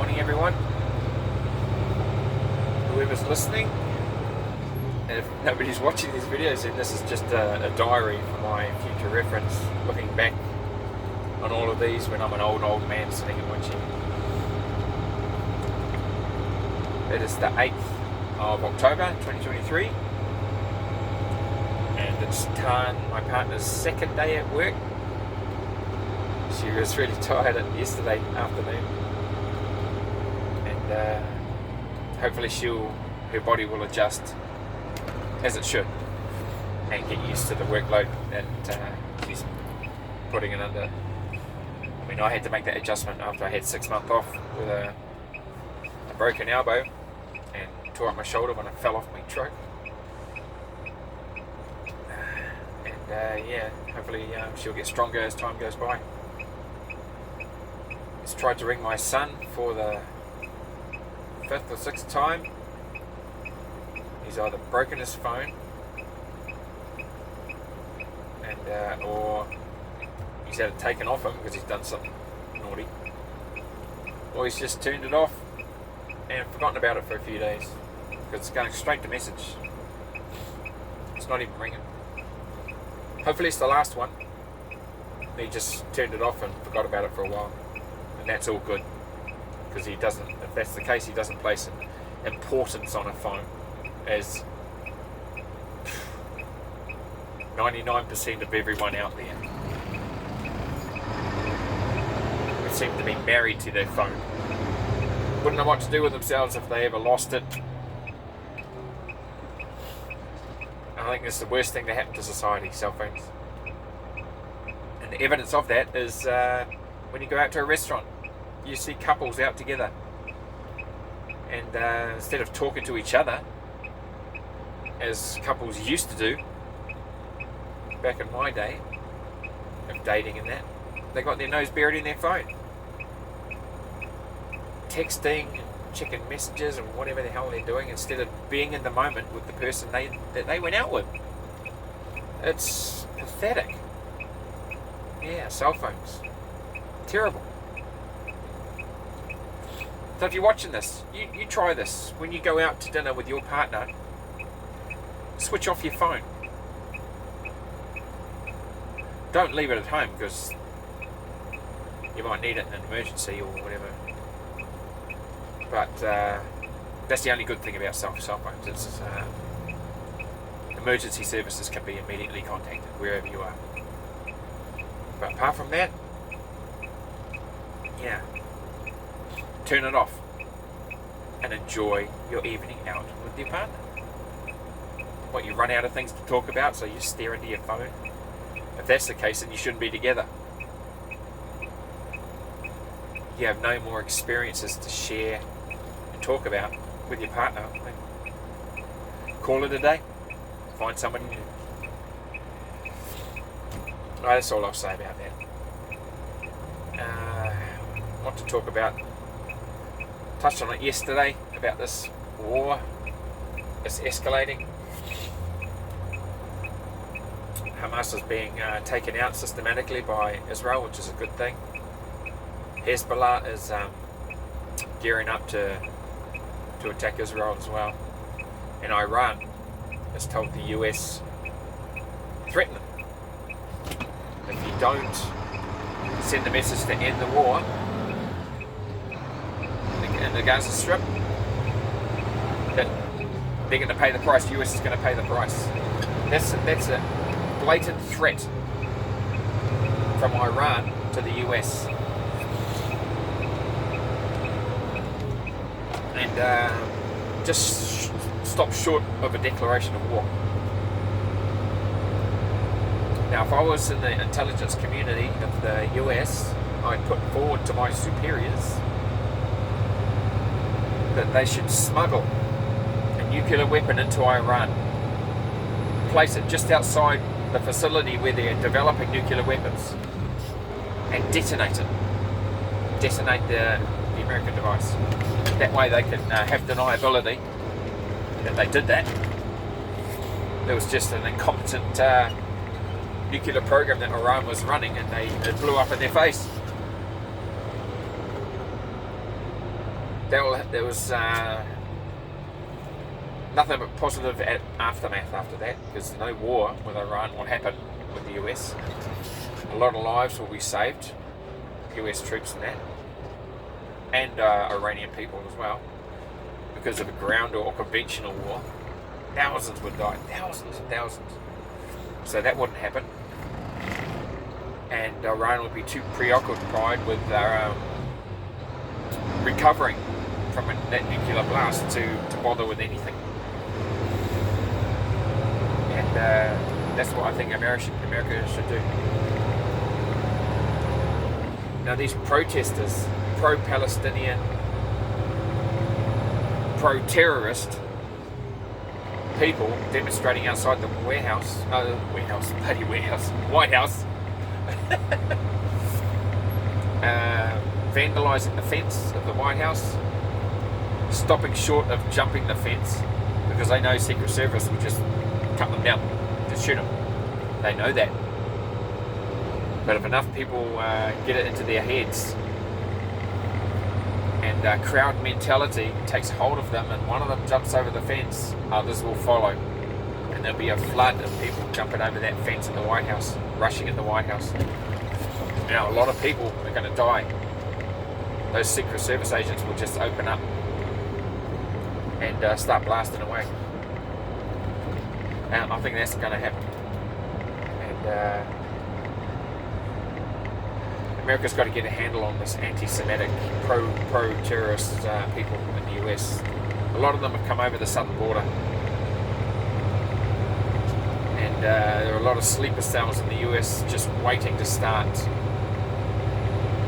Morning everyone, whoever's listening. And if nobody's watching these videos, then this is just a diary for my future reference, looking back on all of these when I'm an old man sitting in my chair. It is the 8th of October 2023, and it's Tan, my partner's second day at work. She was really tired yesterday afternoon, and hopefully her body will adjust as it should and get used to the workload that she's putting it under. I mean, I had to make that adjustment after I had 6 months off with a broken elbow and tore up my shoulder when I fell off my truck. And hopefully she'll get stronger as time goes by. Just tried to ring my son for the 5th or 6th time. He's either broken his phone and or he's had it taken off him because he's done something naughty, or he's just turned it off and forgotten about it for a few days because it's going straight to message. It's not even ringing. Hopefully it's the last one. He just turned it off and forgot about it for a while, and that's all good, because he doesn't, if that's the case, he doesn't place an importance on a phone as 99% of everyone out there. They seem to be married to their phone. Wouldn't know what to do with themselves if they ever lost it. I think it's the worst thing that happened to society, cell phones. And the evidence of that is when you go out to a restaurant, you see couples out together, and instead of talking to each other as couples used to do back in my day of dating and that, they got their nose buried in their phone, texting and checking messages and whatever the hell they're doing, instead of being in the moment with the person that they went out with. It's pathetic. Yeah, cell phones. Terrible. So if you're watching this, you try this. When you go out to dinner with your partner, switch off your phone. Don't leave it at home, because you might need it in an emergency or whatever. But that's the only good thing about cell phones. It's emergency services can be immediately contacted wherever you are. But apart from that, yeah, turn it off and enjoy your evening out with your partner. What, you run out of things to talk about, so you stare into your phone? If that's the case, then you shouldn't be together. You have no more experiences to share and talk about with your partner. Call it a day. Find someone new. That's all I'll say about that. What to talk about? Touched on it yesterday about this war. It's escalating. Hamas is being taken out systematically by Israel, which is a good thing. Hezbollah is gearing up to attack Israel as well. And Iran has told the US, threaten them. If you don't send the message to end the war in the Gaza Strip, that they're going to pay the price. The US is going to pay the price. That's a blatant threat from Iran to the US. And just stop short of a declaration of war. Now, if I was in the intelligence community of the US, I'd put forward to my superiors that they should smuggle a nuclear weapon into Iran, place it just outside the facility where they're developing nuclear weapons, and detonate it. Detonate the American device. That way they can have deniability that they did that. There was just an incompetent nuclear program that Iran was running, and it blew up in their face. there was nothing but positive aftermath after that, because no war with Iran will happen with the US. A lot of lives will be saved, US troops and that, and Iranian people as well, because of a ground or conventional war. Thousands would die, thousands and thousands. So that wouldn't happen. And Iran would be too preoccupied with recovering from that nuclear blast to bother with anything. And that's what I think America should do. Now these protesters, pro-Palestinian, pro-terrorist people demonstrating outside the White House, vandalising the fence of the White House, stopping short of jumping the fence because they know Secret Service will just cut them down, just shoot them. They know that. But if enough people get it into their heads and crowd mentality takes hold of them and one of them jumps over the fence, others will follow. And there'll be a flood of people jumping over that fence in the White House, rushing in the White House. Now, a lot of people are going to die. Those Secret Service agents will just open up and start blasting away. And I think that's going to happen. And America's got to get a handle on this anti-Semitic, pro-terrorist people in the US. A lot of them have come over the southern border. And there are a lot of sleeper cells in the US just waiting to start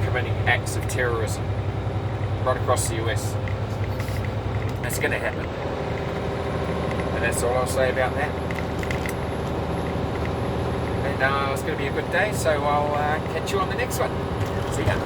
committing acts of terrorism right across the US. That's going to happen. And that's all I'll say about that. And it's going to be a good day, so I'll catch you on the next one. See ya.